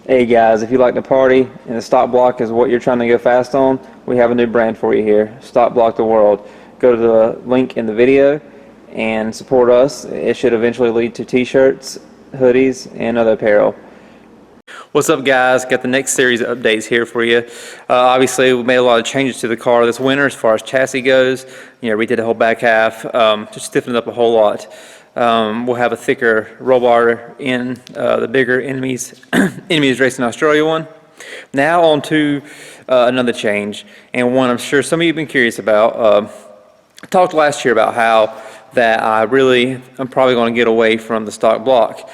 Hey guys, if you like to party and the stock block is what you're trying to go fast on, we have a new brand for you here, Stock Block the World. Go to the link in the video and support us. It should eventually lead to t-shirts, hoodies, and other apparel. What's up guys, got the next series of updates here for you. Obviously we made a lot of changes to the car this winter as far as chassis goes. You know, redid the whole back half, just stiffened it up a whole lot. We'll have a thicker roll bar in the bigger enemies Racing Australia one. Now on to another change, and one I'm sure some of you have been curious about. I talked last year about how that I'm probably going to get away from the stock block.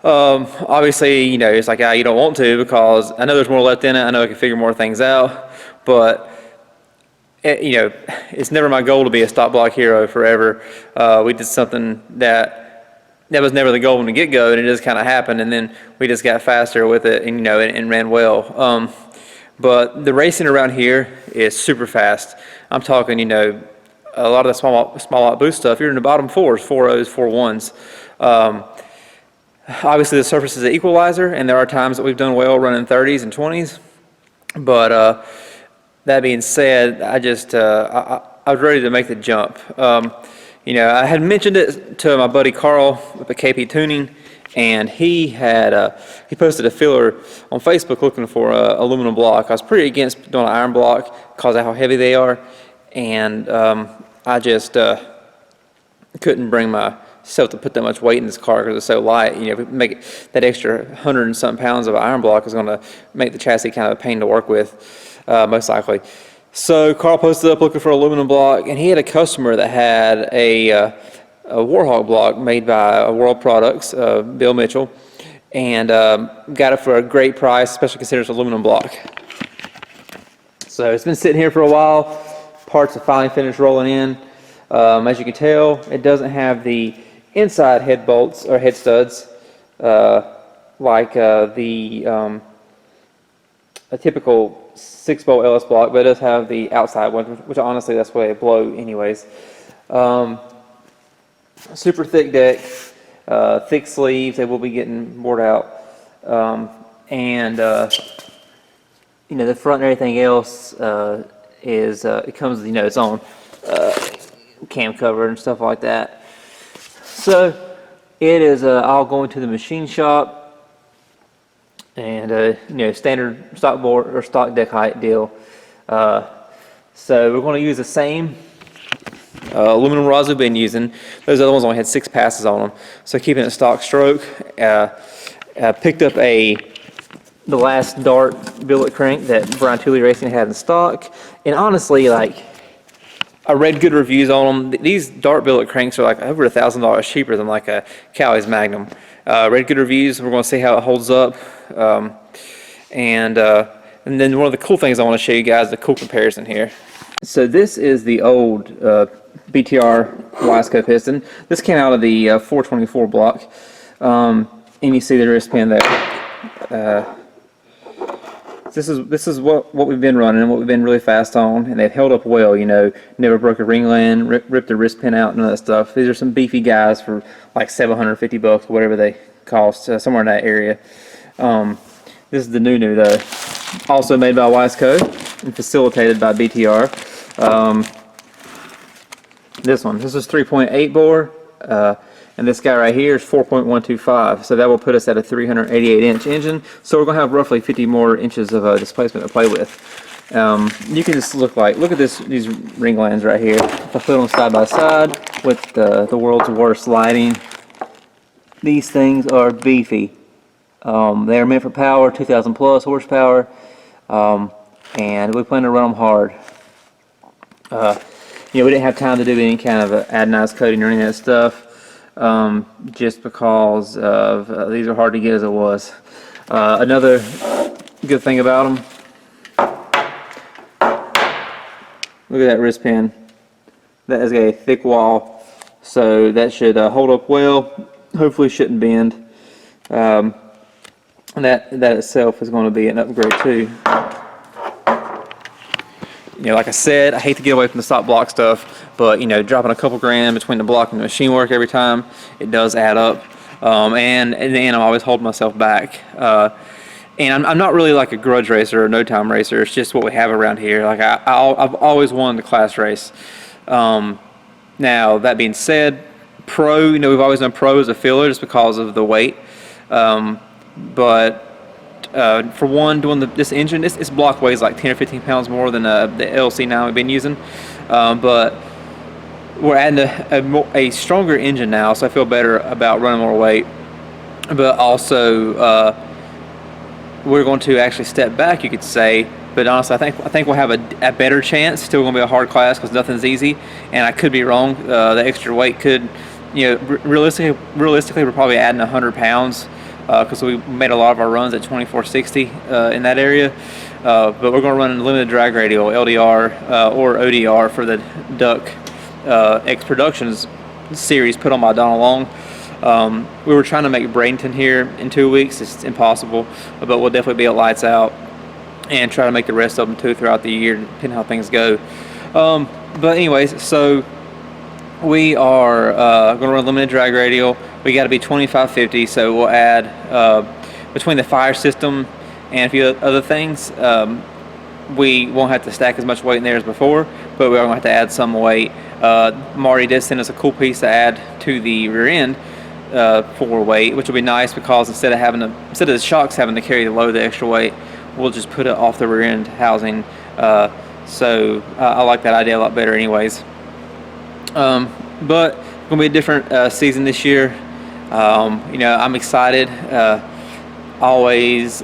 Obviously, you know, it's like, you don't want to, because I know there's more left in it. I know I can figure more things out, but you know, it's never my goal to be a stock block hero forever. We did something that was never the goal from the get-go, and it just kind of happened, and then we just got faster with it, and you know, and ran well. But the racing around here is super fast. I'm talking, you know, a lot of the small lot boost stuff, you're in the bottom fours, 4.0s, 4.1s. Obviously the surface is an equalizer, and there are times that we've done well running 30s and 20s, but that being said, I was ready to make the jump. You know, I had mentioned it to my buddy Carl with the KP Tuning, and he posted a filler on Facebook looking for a aluminum block. I was pretty against doing an iron block because of how heavy they are, and I just couldn't bring myself to put that much weight in this car because it's so light. You know, make it, that extra 100 and something pounds of iron block is going to make the chassis kind of a pain to work with. Most likely. So Carl posted up looking for an aluminum block, and he had a customer that had a Warhawk block made by World Products, Bill Mitchell, and got it for a great price, especially considering it's an aluminum block. So it's been sitting here for a while. Parts have finally finished rolling in. As you can tell, it doesn't have the inside head bolts or head studs like a typical 6-bolt LS block, but it does have the outside one, which honestly that's where they blow anyways. Super thick deck, thick sleeves. They will be getting bored out, and you know, the front and everything else it comes with, you know, its own cam cover and stuff like that. So it is all going to the machine shop. And you know, standard stock board or stock deck height deal. So we're going to use the same aluminum rods we've been using. Those other ones only had 6 passes on them, so keeping it stock stroke. Picked up the last Dart billet crank that Brian Tooley Racing had in stock, and honestly, like, I read good reviews on them. These Dart billet cranks are like over $1,000 cheaper than like a Cowie's Magnum. Read good reviews. We're going to see how it holds up. And then one of the cool things I want to show you guys, the cool comparison here. So this is the old BTR Wiseco piston. This came out of the 424 block. And you see the wrist pin there. This is what we've been running and what we've been really fast on, and they've held up well. You know, never broke a ringland, ripped a wrist pin out, none of that stuff. These are some beefy guys for like $750 or whatever they cost, somewhere in that area. This is the new though, also made by Wiseco and facilitated by BTR. This is 3.8 bore, and this guy right here is 4.125, so that will put us at a 388-inch engine. So we're going to have roughly 50 more inches of displacement to play with. You can just look at these ringlands right here. If I put them side by side with the world's worst lighting, these things are beefy. They are meant for power, 2,000 plus horsepower, and we plan to run them hard. You know, we didn't have time to do any kind of anodized coating or any of that stuff. Just because of these are hard to get as it was. Another good thing about them, look at that wrist pin. That has got a thick wall, so that should hold up well. Hopefully shouldn't bend. And that itself is going to be an upgrade too. You know, like I said, I hate to get away from the stock block stuff, but you know, dropping a couple grand between the block and the machine work every time, it does add up. And in the end, I'm always holding myself back. And I'm not really like a grudge racer or no time racer. It's just what we have around here. Like I've always wanted the class race. Now that being said, pro, we've always done pro as a filler just because of the weight. But for one, doing this engine, this block weighs like 10 or 15 pounds more than the LC9 we've been using. But we're adding a stronger engine now, so I feel better about running more weight. But also, we're going to actually step back, you could say. But honestly, I think we'll have a better chance. Still going to be a hard class because nothing's easy, and I could be wrong. The extra weight could, realistically, we're probably adding 100 pounds because we made a lot of our runs at 2460 in that area. But we're going to run a limited drag radial, LDR or ODR for the Duck X Productions series put on by Donald Long. We were trying to make Bradenton here in 2 weeks. It's impossible, but we'll definitely be at lights out and try to make the rest of them too throughout the year, depending how things go. But anyways, so we are going to run limited drag radial. We got to be 2550, so we'll add between the fire system and a few other things. We won't have to stack as much weight in there as before, but we're going to have to add some weight. Marty did send us a cool piece to add to the rear end for weight, which will be nice because instead of the shocks having to carry the load, the extra weight, we'll just put it off the rear end housing. So I like that idea a lot better anyways. But it's going to be a different season this year. I'm excited. I'm always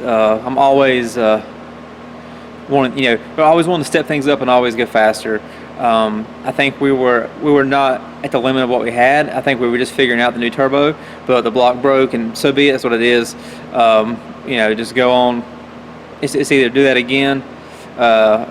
wanting to step things up and always go faster. I think we were not at the limit of what we had. I think we were just figuring out the new turbo, but the block broke, and so be it. That's what it is. Just go on. It's either do that again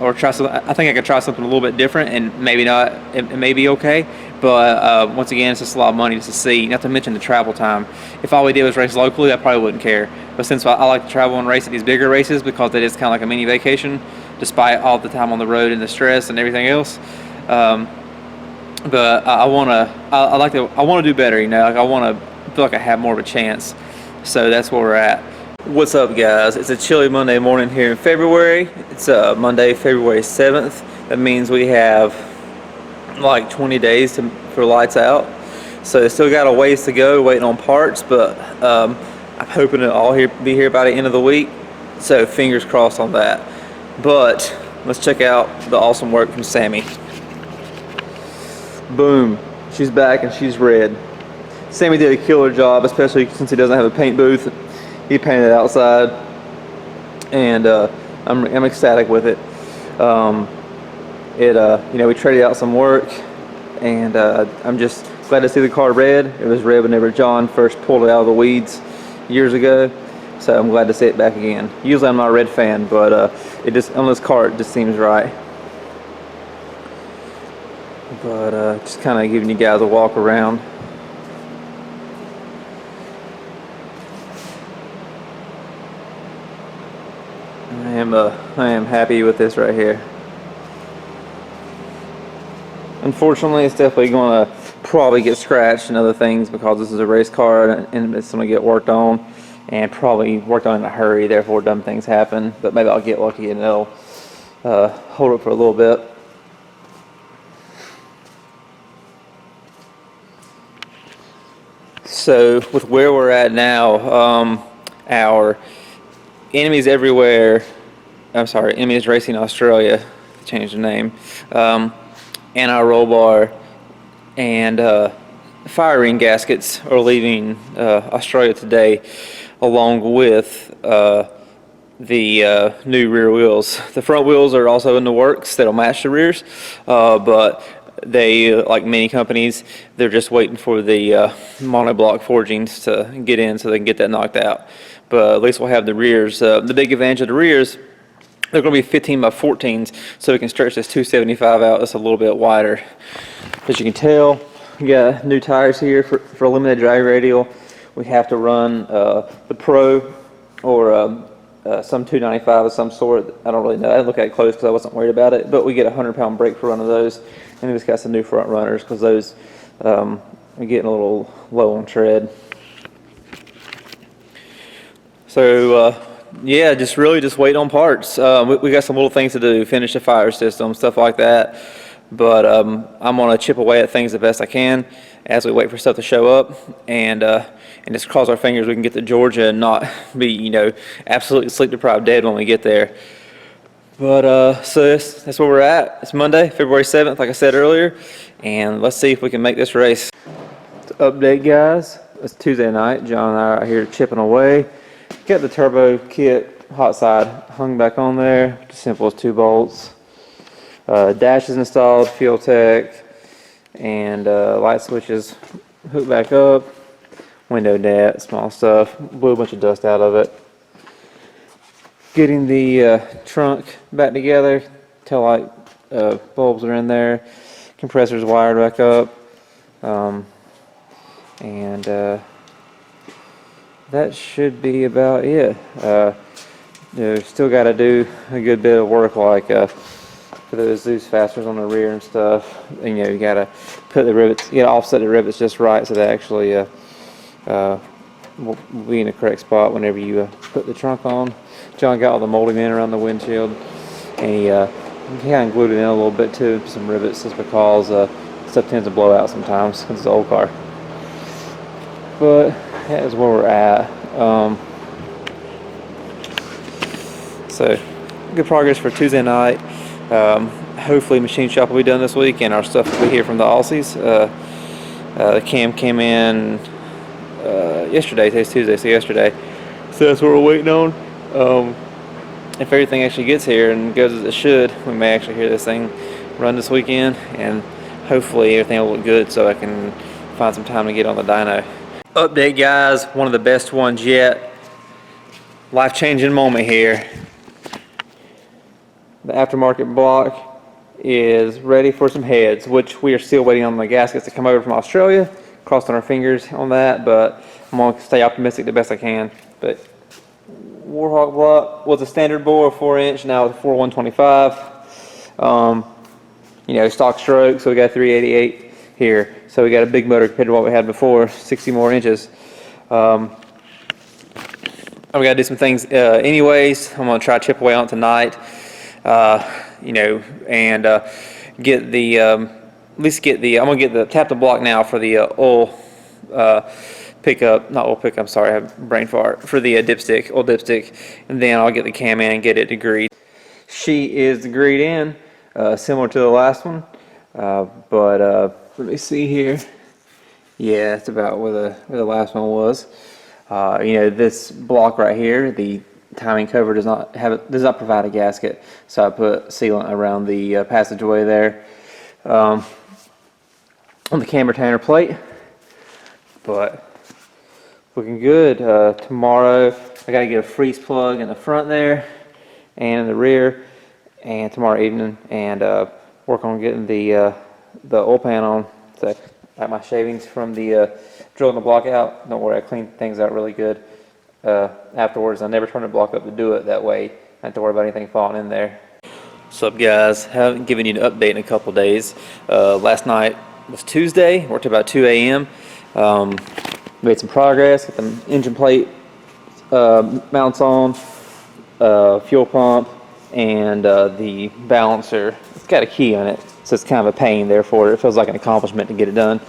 or try something. I think I could try something a little bit different, and maybe not. It may be okay, but once again, it's just a lot of money just to see. Not to mention the travel time. If all we did was race locally, I probably wouldn't care. But since I like to travel and race at these bigger races because it is kind of like a mini vacation, despite all the time on the road and the stress and everything else. But I want to do better. I want to feel like I have more of a chance. So that's where we're at. What's up, guys? It's a chilly Monday morning here in February. It's Monday, February 7th. That means we have like 20 days for lights out. So they still got a ways to go waiting on parts, but I'm hoping it'll all be here by the end of the week. So fingers crossed on that. But let's check out the awesome work from Sammy. Boom. She's back and she's red. Sammy did a killer job, especially since he doesn't have a paint booth. He painted outside, and I'm ecstatic with it. We traded out some work, and I'm just glad to see the car red. It was red whenever John first pulled it out of the weeds years ago, so I'm glad to see it back again. Usually I'm not a red fan, but it just on this car it just seems right. But just kind of giving you guys a walk around. I am happy with this right here. Unfortunately, it's definitely going to probably get scratched and other things because this is a race car and it's going to get worked on and probably worked on in a hurry. Therefore, dumb things happen. But maybe I'll get lucky and it'll hold it for a little bit. So with where we're at now, our enemies everywhere. Enemies Racing Australia, changed the name, and our roll bar and fire ring gaskets are leaving Australia today, along with the new rear wheels. The front wheels are also in the works that'll match the rears, but they, like many companies, they're just waiting for the monoblock forgings to get in so they can get that knocked out. But at least we'll have the rears. The big advantage of the rears, they're going to be 15 by 14s, so we can stretch this 275 out. It's a little bit wider. As you can tell, we got new tires here for a limited drag radial. We have to run the Pro or some 295 of some sort. I don't really know. I didn't look at it close because I wasn't worried about it. But we get a 100-pound brake for one of those, and we just got some new front runners because those are getting a little low on tread. So Yeah, just really just wait on parts. We got some little things to do, finish the fire system, stuff like that. But I'm gonna chip away at things the best I can as we wait for stuff to show up, and just cross our fingers we can get to Georgia and not be, absolutely sleep deprived dead when we get there. But so that's where we're at. It's Monday, February 7th, like I said earlier, and let's see if we can make this race. To update, guys, it's Tuesday night. John and I are out here chipping away. Got the turbo kit hot side hung back on there, just simple as 2 bolts. Dash is installed, fuel tech, and light switches hooked back up. Window net, small stuff. Blew a bunch of dust out of it. Getting the trunk back together. Tail light bulbs are in there. Compressor's wired back up. And that should be about it. Still got to do a good bit of work, like for those Zeus fasteners on the rear and stuff. And, you got to put the rivets, you got to offset the rivets just right so they actually will be in the correct spot whenever you put the trunk on. John got all the molding in around the windshield, and he kind of glued it in a little bit too, some rivets, just because stuff tends to blow out sometimes because it's an old car. But that is where we're at. So good progress for Tuesday night. Hopefully machine shop will be done this week and our stuff will be here from the Aussies. The cam came in yesterday. Today's Tuesday, so yesterday. So that's what we're waiting on. If everything actually gets here and goes as it should, we may actually hear this thing run this weekend, and hopefully everything will look good so I can find some time to get on the dyno. Update, guys, one of the best ones yet. Life-changing moment here. The aftermarket block is ready for some heads, which we are still waiting on the gaskets to come over from Australia. Crossing our fingers on that, but I'm going to stay optimistic the best I can. But Warhawk block was a standard bore, 4-inch, now it's a 4-125. Stock stroke, so we got 388 here. So we got a big motor compared to what we had before, 60 more inches. We got to do some things anyways. I'm going to try to chip away on it tonight, and get the, at least get the, I'm going to get the, tap the block now for the oil pickup, not oil pickup, sorry, I have brain fart, for the dipstick, oil dipstick, and then I'll get the cam in and get it degreed. Sheet is degreed in, similar to the last one, but let me see here. Yeah, it's about where the last one was. This block right here, the timing cover does not provide a gasket, so I put sealant around the passageway there on the cam retainer plate. But looking good. Tomorrow I got to get a freeze plug in the front there and in the rear, and tomorrow evening, and work on getting the oil pan on. So I got my shavings from the drilling the block out. Don't worry, I cleaned things out really good afterwards. I never turned the block up to do it that way. I don't have to worry about anything falling in there. What's up, guys? Haven't given you an update in a couple days. Last night was Tuesday, worked about 2 a.m. Made some progress, got the engine plate mounts on, fuel pump, and the balancer. It's got a key on it, so it's kind of a pain, therefore it feels like an accomplishment to get it done.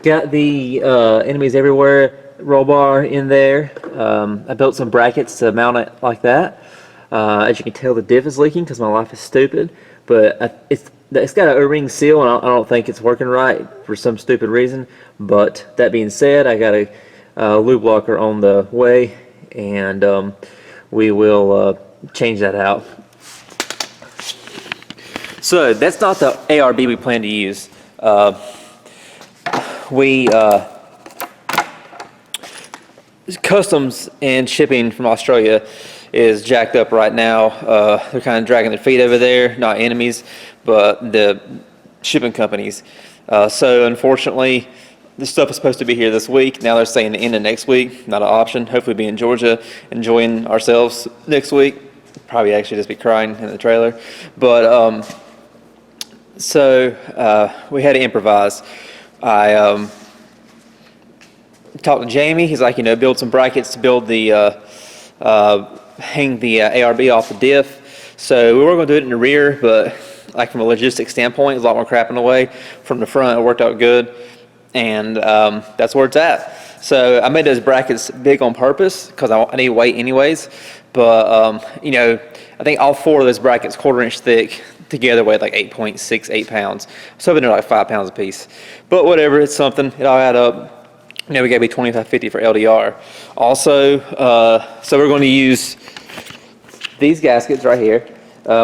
Got the Enemies Everywhere roll bar in there. I built some brackets to mount it like that. As you can tell, the diff is leaking because my life is stupid, but it's got an O-ring seal, and I don't think it's working right for some stupid reason. But that being said, I got a lube blocker on the way, and we will change that out. So that's not the ARB we plan to use. Customs and shipping from Australia is jacked up right now. They're kind of dragging their feet over there, not Enemies, but the shipping companies. So unfortunately, this stuff is supposed to be here this week. Now they're saying the end of next week, not an option. Hopefully be in Georgia, enjoying ourselves next week. Probably actually just be crying in the trailer. But so we had to improvise. I talked to Jamie. He's like, build some brackets to build the hang the ARB off the diff. So we were going to do it in the rear, but like from a logistics standpoint, it's a lot more crap in the way. From the front, it worked out good, and that's where it's at. So I made those brackets big on purpose because I need weight anyways. But I think all 4 of those brackets 1/4 inch thick together weighed like 8.68 pounds. So they're like 5 pounds a piece. But whatever, it's something. It all add up. We got to be 2550 for LDR. Also, so we're going to use these gaskets right here.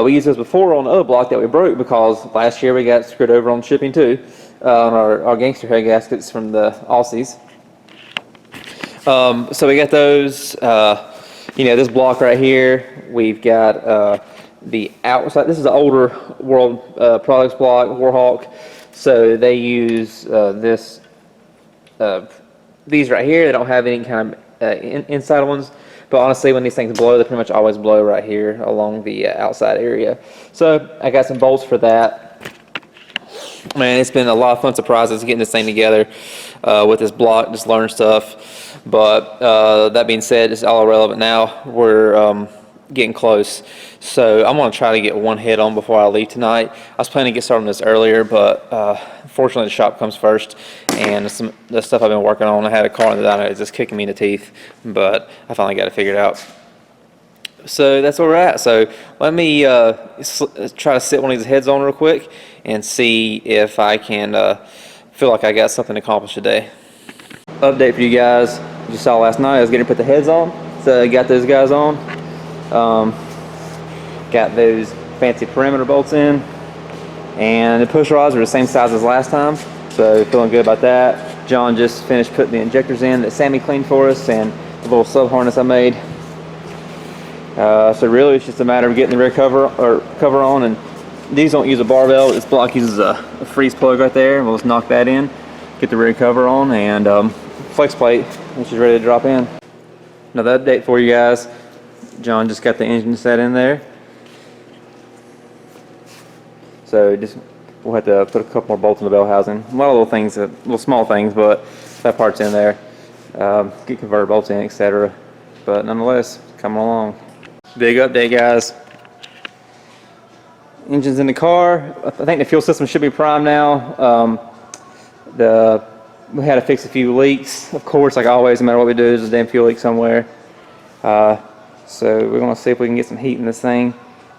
We used those before on the other block that we broke because last year we got screwed over on shipping too, on our gangster head gaskets from the Aussies. So we got those. This block right here, we've got the outside. This is the older World Products block, Warhawk. So they use these right here. They don't have any kind of inside ones. But honestly, when these things blow, they pretty much always blow right here along the outside area. So I got some bolts for that. Man, it's been a lot of fun surprises getting this thing together with this block, just learning stuff. But that being said, it's all irrelevant now. We're getting close. So I'm going to try to get one head on before I leave tonight. I was planning to get started on this earlier, but fortunately the shop comes first. And the stuff I've been working on, I had a car in the dyno, it's just kicking me in the teeth. But I finally got it figured out. So that's where we're at. So let me try to sit one of these heads on real quick and see if I can feel like I got something accomplished today. Update for you guys. You saw last night I was getting to put the heads on. So I got those guys on. Got those fancy perimeter bolts in. And the push rods are the same size as last time. So feeling good about that. John just finished putting the injectors in that Sammy cleaned for us and the little sub harness I made. So really it's just a matter of getting the rear cover on, and these don't use a barbell. This block uses a freeze plug right there. We'll just knock that in, get the rear cover on, and flex plate, which is ready to drop in. Another update for you guys. John just got the engine set in there. So we'll have to put a couple more bolts in the bell housing. A lot of little things, little small things, but that part's in there. Get converter bolts in, etc. But nonetheless, coming along. Big update, guys. Engine's in the car. I think the fuel system should be primed now. We had to fix a few leaks. Of course, like always, no matter what we do, there's a damn fuel leak somewhere. So we're going to see if we can get some heat in this thing,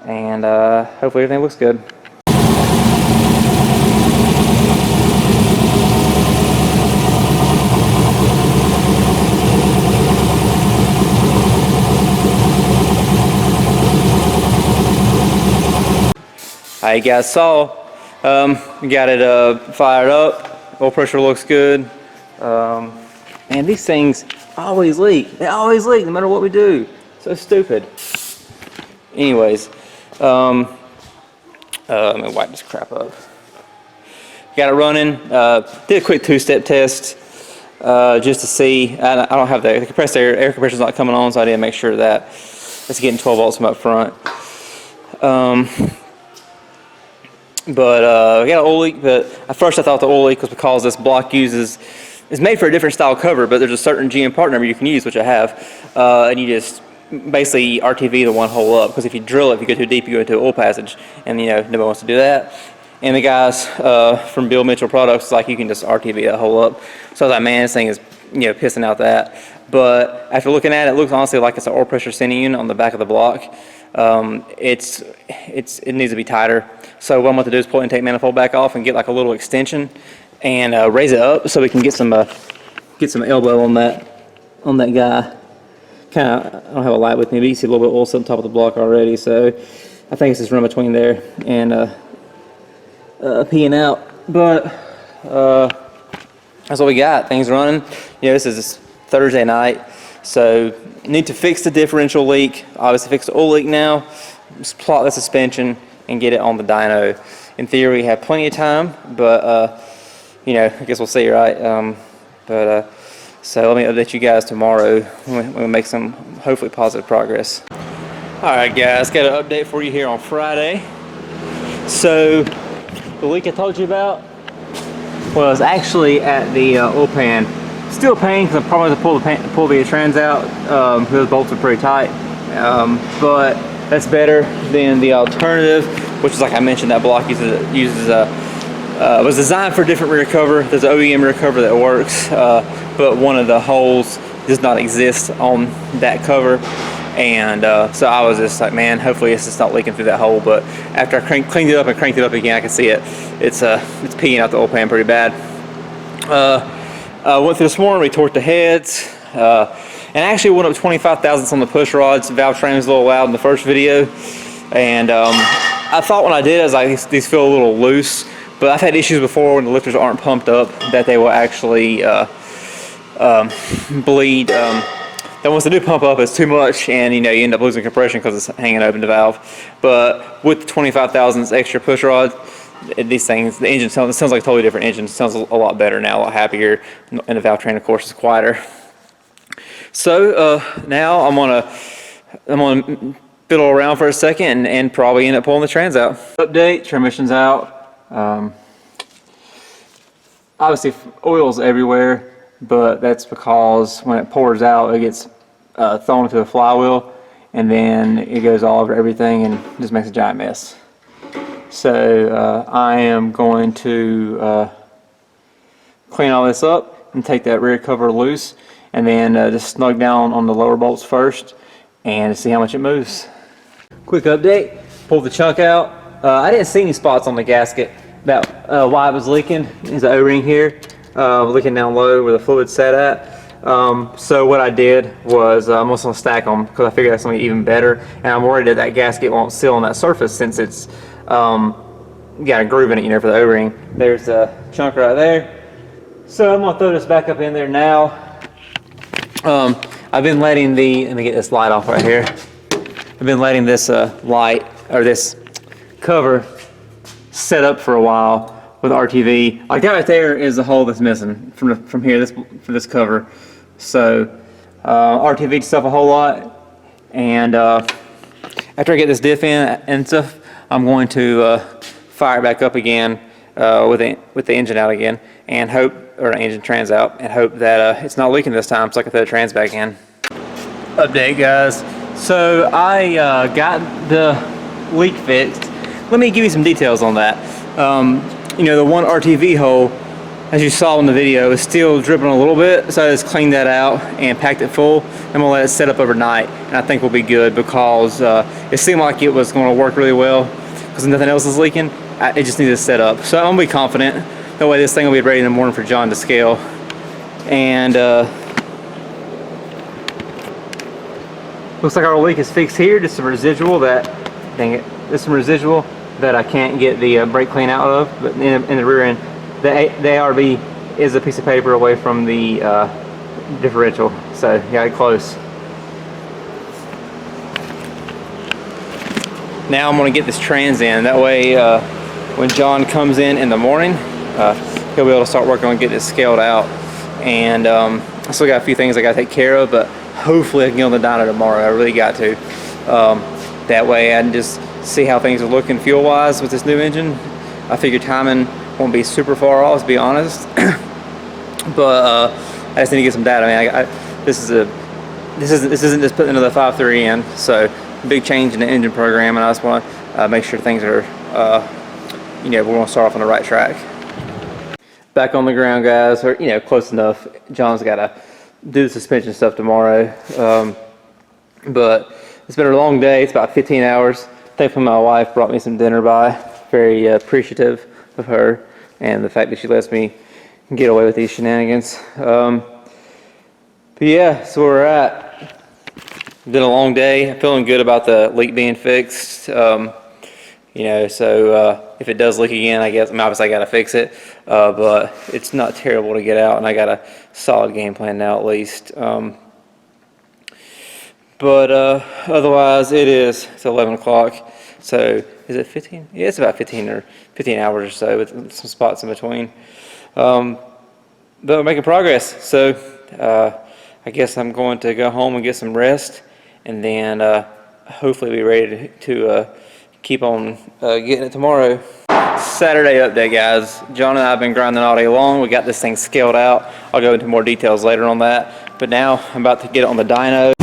and hopefully everything looks good. You guys saw, we got it fired up. Oil pressure looks good. Man, these things always leak. They always leak no matter what we do. So stupid. Anyways, let me wipe this crap up. Got it running. Did a quick two-step test just to see. I don't have the compressed air compressor's not coming on, so I didn't make sure that it's getting 12 volts from up front. But we got an oil leak, but at first I thought the oil leak was because this block is made for a different style cover, but there's a certain GM part number you can use, which I have, and you just basically RTV the one hole up, because if you drill it, if you go too deep, you go into an oil passage, and nobody wants to do that. And the guys from Bill Mitchell Products, like, you can just RTV that hole up. So I was like, man, this thing is pissing out that. But after looking at it, it looks honestly like it's an oil pressure sending unit on the back of the block. It needs to be tighter. So what I'm going to do is pull the intake manifold back off and get like a little extension and raise it up so we can get some elbow on that guy. Kind of, I don't have a light with me, but you see a little bit of oil on top of the block already. So I think it's just run between there and peeing out. But that's what we got. Things running. This is Thursday night, so need to fix the differential leak. Obviously, fix the oil leak now. Just plot the suspension and get it on the dyno. In theory, we have plenty of time, but I guess we'll see, right? So let me update you guys tomorrow when we make some hopefully positive progress. All right, guys, got an update for you here on Friday. So the leak I told you about was actually at the oil pan Still a pain because I'm probably going to pull the trans out because those bolts are pretty tight. But that's better than the alternative, which is, like I mentioned, that block was designed for a different rear cover. There's an OEM rear cover that works, but one of the holes does not exist on that cover. And so I was just like, man, hopefully it's just not leaking through that hole. But after I cleaned it up and cranked it up again, I can see it. It's peeing out the oil pan pretty bad. Went through this morning, we torqued the heads, and actually went up 25 thousandths on the push rods. Valve train was a little loud in the first video, and I thought when I did, I was like, these feel a little loose, but I've had issues before when the lifters aren't pumped up that they will actually bleed. Then once they do pump up, it's too much, and you end up losing compression because it's hanging open the valve. But with the 25 thousandths extra push rod, these things, the engine sounds like a totally different engine. It sounds a lot better now, a lot happier, and the valve train, of course, is quieter. So now I'm gonna fiddle around for a second and probably end up pulling the trans out. Update: transmission's out. Obviously, oil's everywhere, but that's because when it pours out, it gets thrown into the flywheel, and then it goes all over everything and just makes a giant mess. So I am going to clean all this up and take that rear cover loose, and then just snug down on the lower bolts first and see how much it moves. Quick update: pulled the chunk out. I didn't see any spots on the gasket about why it was leaking. There's an O-ring here leaking down low where the fluid's set at. So what I did was I'm just going to stack them because I figured that's going to be even better, and I'm worried that gasket won't seal on that surface since it's got a groove in it, for the O-ring. There's a chunk right there. So I'm going to throw this back up in there now. I've been letting let me get this light off right here. I've been letting this light, or this cover, set up for a while with RTV. Like that right there is the hole that's missing from here, for this cover. So RTV'd stuff a whole lot, and after I get this diff in and stuff, I'm going to fire it back up again with the engine out again, and hope, or engine trans out, and hope that it's not leaking this time, so I can throw the trans back in. Update, guys. So I got the leak fixed. Let me give you some details on that. The one RTV hole, as you saw in the video, is still dripping a little bit, so I just cleaned that out and packed it full. I'm gonna let it set up overnight, and I think we'll be good because it seemed like it was going to work really well because nothing else is leaking. It just needed to set up, so I'm gonna be confident. That way this thing will be ready in the morning for John to scale. And looks like our leak is fixed here. Just some residual that, dang it, there's some residual that I can't get the brake clean out of, but in the rear end, the ARB is a piece of paper away from the differential, so got it close. Now I'm going to get this trans in. That way, when John comes in the morning, he'll be able to start working on getting this scaled out. And I still got a few things I got to take care of, but hopefully I can get on the dyno tomorrow. I really got to. That way I can just see how things are looking fuel-wise with this new engine. I figure timing won't be super far off, to be honest. But I just need to get some data. I mean, this isn't just putting another 5.3 in. So big change in the engine program, and I just want to make sure things are, we're going to start off on the right track. Back on the ground, guys, or close enough. John's got to do the suspension stuff tomorrow, but it's been a long day. It's about 15 hours. Thankfully, my wife brought me some dinner by. Very appreciative of her and the fact that she lets me get away with these shenanigans. But yeah, so where we're at. Been a long day. I'm feeling good about the leak being fixed. So if it does leak again, obviously I got to fix it. But it's not terrible to get out, and I got a solid game plan now at least. But otherwise, it's 11 o'clock. So is it 15? Yeah, it's about 15 hours or so with some spots in between. But we're making progress. So I guess I'm going to go home and get some rest, and then hopefully be ready to keep on getting it tomorrow. Saturday update, guys. John and I have been grinding all day long. We got this thing scaled out. I'll go into more details later on that. But now I'm about to get it on the dyno.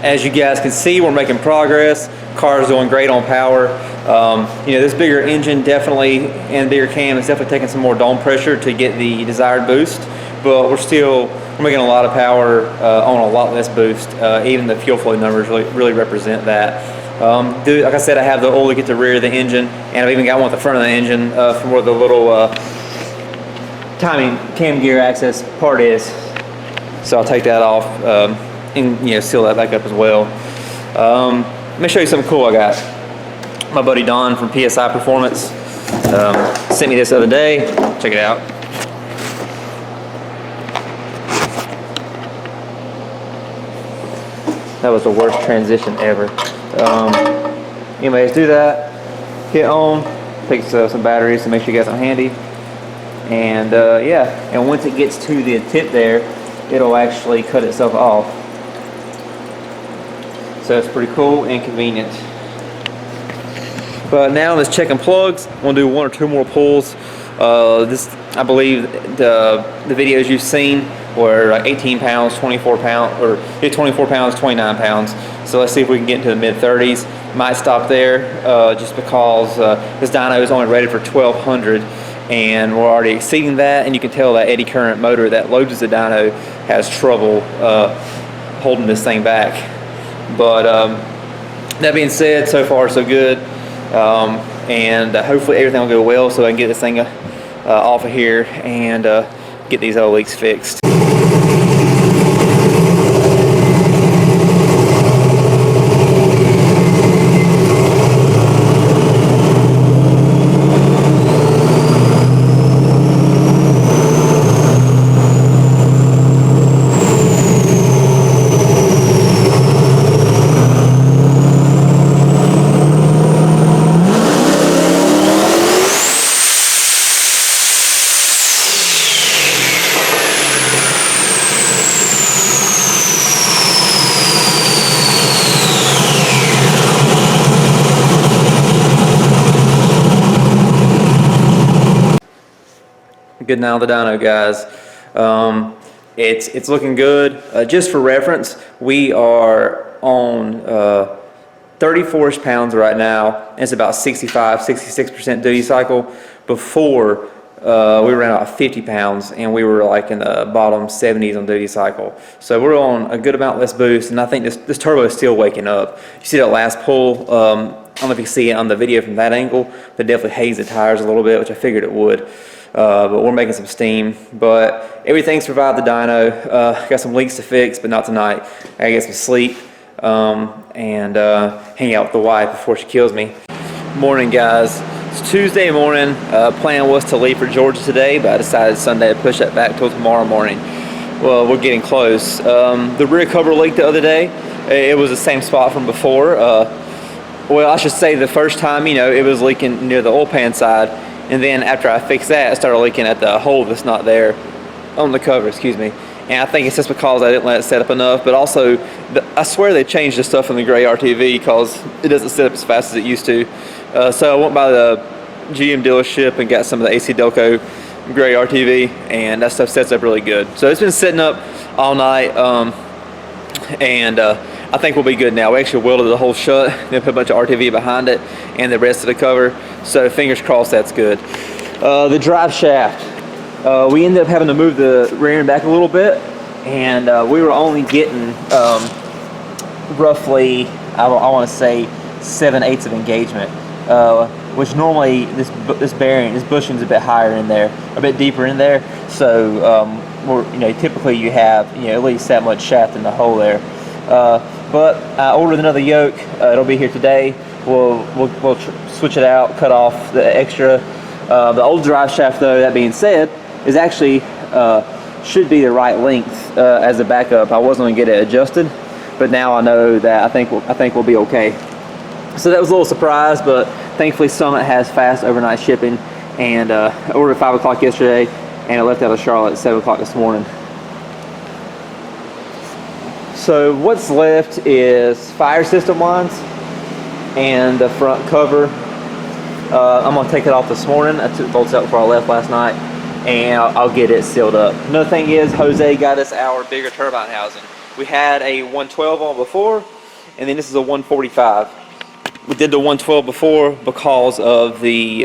As you guys can see, we're making progress. Car's doing great on power. You know, this bigger engine definitely, and bigger cam is definitely taking some more dome pressure to get the desired boost, but we're making a lot of power on a lot less boost. Even the fuel flow numbers really represent that. Like I said, I have the oil to get the rear of the engine, and I've even got one at the front of the engine from where the little timing cam gear access part is. So I'll take that off. And seal that back up as well. Let me show you something cool I got. My buddy Don from PSI Performance sent me this the other day. Check it out. That was the worst transition ever. Anyways, do that. Hit on. Takes some batteries to make sure you got some handy. And yeah, and once it gets to the tip there, it'll actually cut itself off. So it's pretty cool and convenient. But now let's check plugs. I'm gonna do 1 or 2 more pulls. I believe the videos you've seen were like 18 pounds, 24 pounds, or 24 pounds, 29 pounds. So let's see if we can get into the mid 30s. Might stop there just because this dyno is only rated for 1200, and we're already exceeding that. And you can tell that eddy current motor that loads the dyno has trouble holding this thing back. But that being said, so far so good, and hopefully everything will go well so I can get this thing off of here and get these oil leaks fixed. Good now the dyno, guys. It's looking good. Just for reference, we are on 34 pounds right now, and it's about 65-66% duty cycle. Before we were around about 50 pounds, and we were like in the bottom 70s on duty cycle. So we're on a good amount less boost, and I think this turbo is still waking up. You see that last pull? I don't know if you see it on the video from that angle. That definitely hazed the tires a little bit, which I figured it would. But we're making some steam. But everything survived the dyno. Got some leaks to fix, but not tonight. I gotta get some sleep and hang out with the wife before she kills me. Morning, guys. It's Tuesday morning. Plan was to leave for Georgia today, but I decided Sunday to push that back till tomorrow morning. Well, we're getting close. The rear cover leaked the other day. It was the same spot from before. Well, I should say the first time, it was leaking near the oil pan side. And then after I fixed that, it started leaking at the hole that's not there on the cover, excuse me. And I think it's just because I didn't let it set up enough, but also I swear they changed the stuff in the gray RTV because it doesn't set up as fast as it used to. So I went by the GM dealership and got some of the AC Delco gray RTV, and that stuff sets up really good. So it's been sitting up all night, and I think we'll be good now. We actually welded the hole shut, then put a bunch of RTV behind it and the rest of the cover. So fingers crossed that's good. The drive shaft. We ended up having to move the rear end back a little bit, and we were only getting roughly, I want to say 7/8 of engagement, which normally this bearing, this bushing's a bit higher in there, a bit deeper in there. So typically you have at least that much shaft in the hole there. But I ordered another yoke. It'll be here today. We'll switch it out, cut off the extra. The old drive shaft, though, that being said, is actually should be the right length as a backup. I was going to get it adjusted, but now I know that I think we'll be okay. So that was a little surprise, but thankfully Summit has fast overnight shipping, and I ordered at 5 o'clock yesterday, and I left out of Charlotte at 7 o'clock this morning. So what's left is fire system lines and the front cover. I'm going to take it off this morning. I took the bolts out before I left last night, and I'll get it sealed up. Another thing is Jose got us our bigger turbine housing. We had a 112 on before, and then this is a 145. We did the 112 before because of the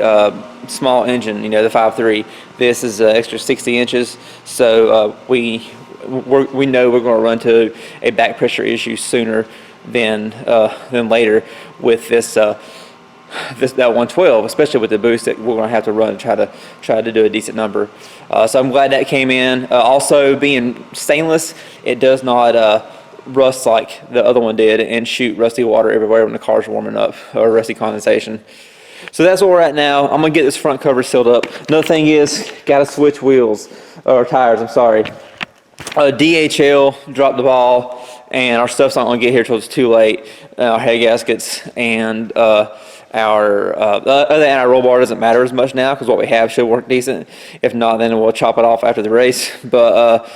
small engine, the 5.3. This is an extra 60 inches, so we know we're going to run to a back pressure issue sooner than later with that 112, especially with the boost that we're going to have to run to try to do a decent number. So I'm glad that came in. Also, being stainless, it does not rust like the other one did and shoot rusty water everywhere when the car's warming up, or rusty condensation. So that's where we're at now. I'm gonna get this front cover sealed up. Another thing is, gotta switch wheels, or tires, I'm sorry. DHL dropped the ball, and our stuff's not gonna get here till it's too late. Our head gaskets and our other than our roll bar doesn't matter as much now, because what we have should work decent. If not, then we'll chop it off after the race. But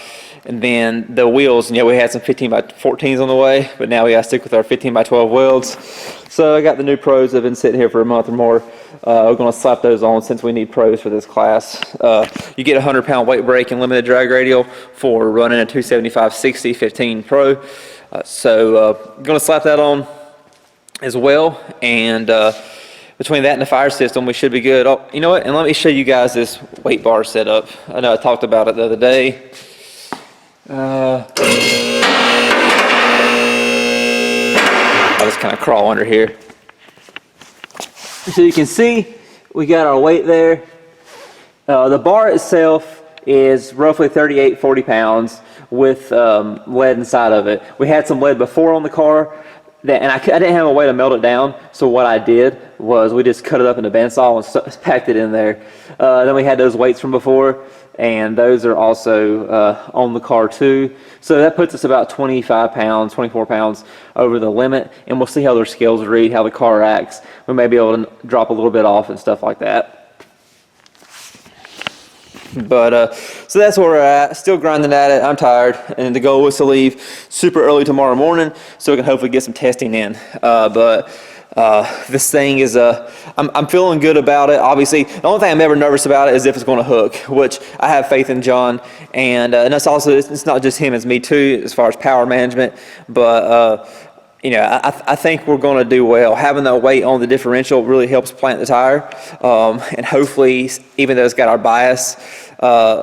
and then the wheels, we had some 15 by 14s on the way, but now we gotta stick with our 15 by 12 welds. So I got the new pros that have been sitting here for a month or more. We're gonna slap those on since we need pros for this class. You get a 100-pound weight break and limited drag radial for running a 275/60 15 Pro. I'm gonna slap that on as well, and between that and the fire system, we should be good. Oh, you know what? And let me show you guys this weight bar setup. I know I talked about it the other day. I'll just kind of crawl under here. So you can see we got our weight there. The bar itself is roughly 40 pounds with lead inside of it. We had some lead before on the car, and I didn't have a way to melt it down, so what I did was we just cut it up into bandsaw and packed it in there. Then we had those weights from before, and those are also on the car too. So that puts us about 25 pounds, 24 pounds over the limit, and we'll see how their scales read, how the car acts. We may be able to drop a little bit off and stuff like that. But so that's where we're at. Still grinding at it. I'm tired, and the goal is to leave super early tomorrow morning so we can hopefully get some testing in. This thing is I'm feeling good about it. Obviously, the only thing I'm ever nervous about it is if it's going to hook, which I have faith in John, and that's also, it's not just him, it's me too as far as power management. But I think we're going to do well. Having that weight on the differential really helps plant the tire, and hopefully, even though it's got our bias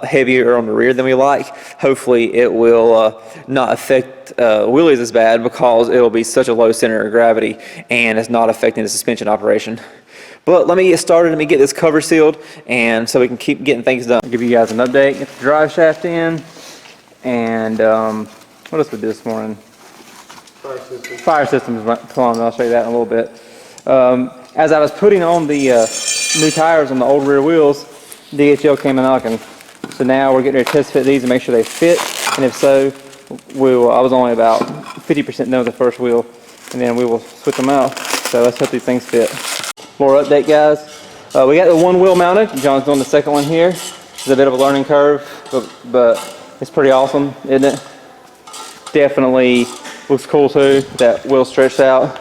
heavier on the rear than we like, hopefully it will not affect wheelies as bad, because it'll be such a low center of gravity and it's not affecting the suspension operation. But let me get started. Let me get this cover sealed, and so we can keep getting things done. I'll give you guys an update. Get the drive shaft in, and what else we did this morning? Fire system is plumb. I'll show you that in a little bit. As I was putting on the new tires on the old rear wheels, DHL came a knocking. So now we're getting ready to test fit these and make sure they fit. And if so, I was only about 50% done with the first wheel, and then we will switch them out. So let's hope these things fit. More update, guys. We got the one wheel mounted. John's doing the second one here. It's a bit of a learning curve, but it's pretty awesome, isn't it? Definitely looks cool too, that wheel stretched out.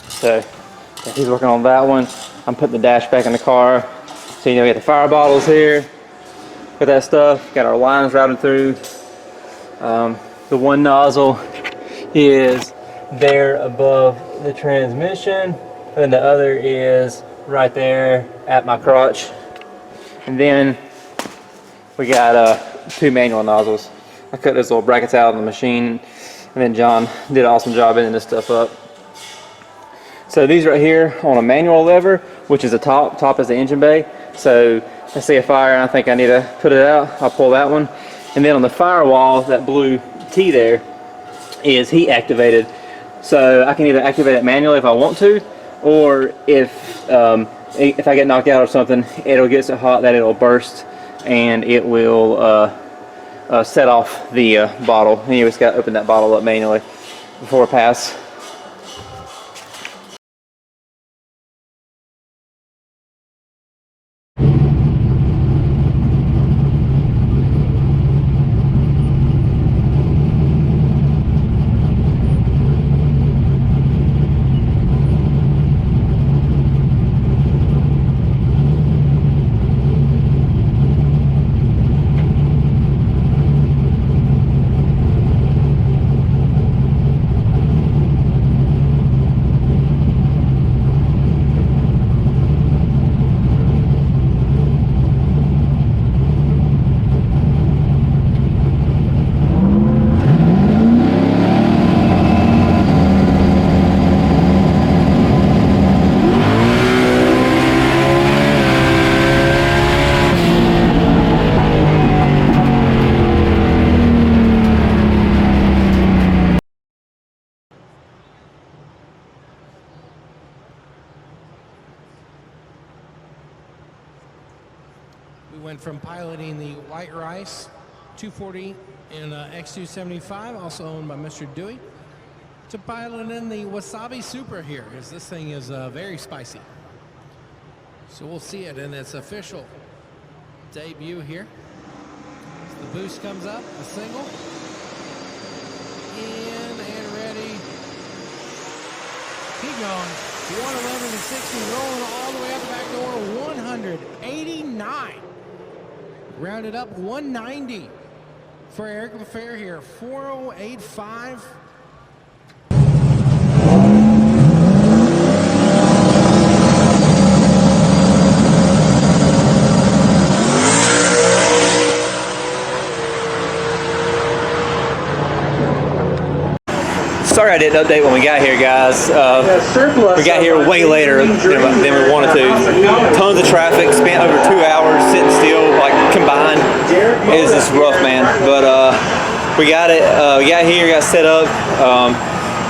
So he's working on that one. I'm putting the dash back in the car. So we got the fire bottles here, got that stuff, got our lines routed through. The one nozzle is there above the transmission, and the other is right there at my crotch. And then we got two manual nozzles. I cut those little brackets out on the machine, and then John did an awesome job ending this stuff up. So these right here on a manual lever, which is the top is the engine bay. So I see a fire and I think I need to put it out. I'll pull that one. And then on the firewall, that blue T there is heat activated. So I can either activate it manually if I want to, or if I get knocked out or something, it'll get so hot that it'll burst and it will set off the bottle. And you just got to open that bottle up manually before it passes. We went from piloting the White Rice 240 and X275, also owned by Mr. Dewey, to piloting the Wasabi Super here, as this thing is very spicy. So we'll see it in its official debut here. As the boost comes up, a single. In and ready. Keep going. 111 to 60, rolling all the way out the back door. 189. Rounded up 190 for Eric LaFair here. 4085. Sorry I didn't update when we got here, guys. We got here way later than we wanted to. Tons of traffic, spent over 2 hours sitting still, like combined. It was just rough, man. But we got it. We got here, got set up,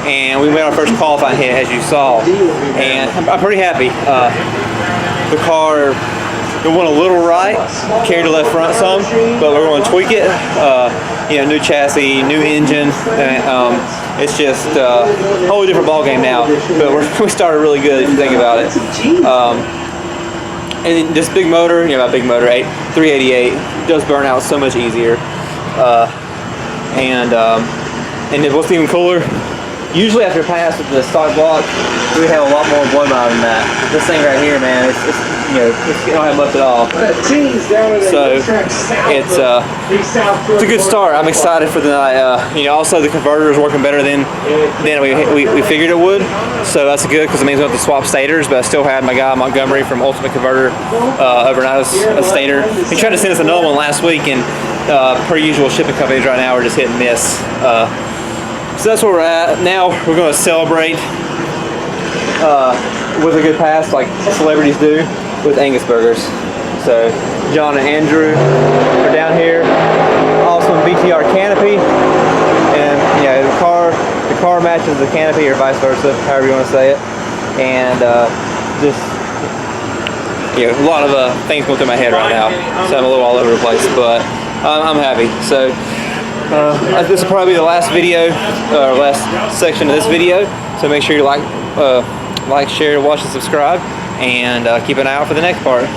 and we made our first qualifying hit, as you saw. And I'm pretty happy. The car, it went a little right, carried the left front some, but we're going to tweak it. You know, new chassis, new engine. It's just a whole different ball game now. But we started really good if you think about it. And this big motor, you know, big motor, 388, does burn out so much easier. And what's even cooler, usually after pass with the stock block, we have a lot more blow by than that. This thing right here, man, it's you know, it don't have much at all. So it's a good start. I'm excited for the night. You know, also the converter is working better than we figured it would. So that's good because it means we have to swap stators. But I still had my guy Montgomery from Ultimate Converter overnight a stator. He tried to send us another one last week, and per usual, shipping companies right now are just hit and miss. So that's where we're at. Now we're going to celebrate with a good pass like celebrities do with Angus burgers. So John and Andrew are down here. Awesome BTR canopy, and yeah, the car matches the canopy or vice versa, however you want to say it. And just a lot of things going through my head right now, so I'm a little all over the place, but I'm happy. So this will probably be the last video, or last section of this video. So make sure you like, share, watch, and subscribe, and keep an eye out for the next part.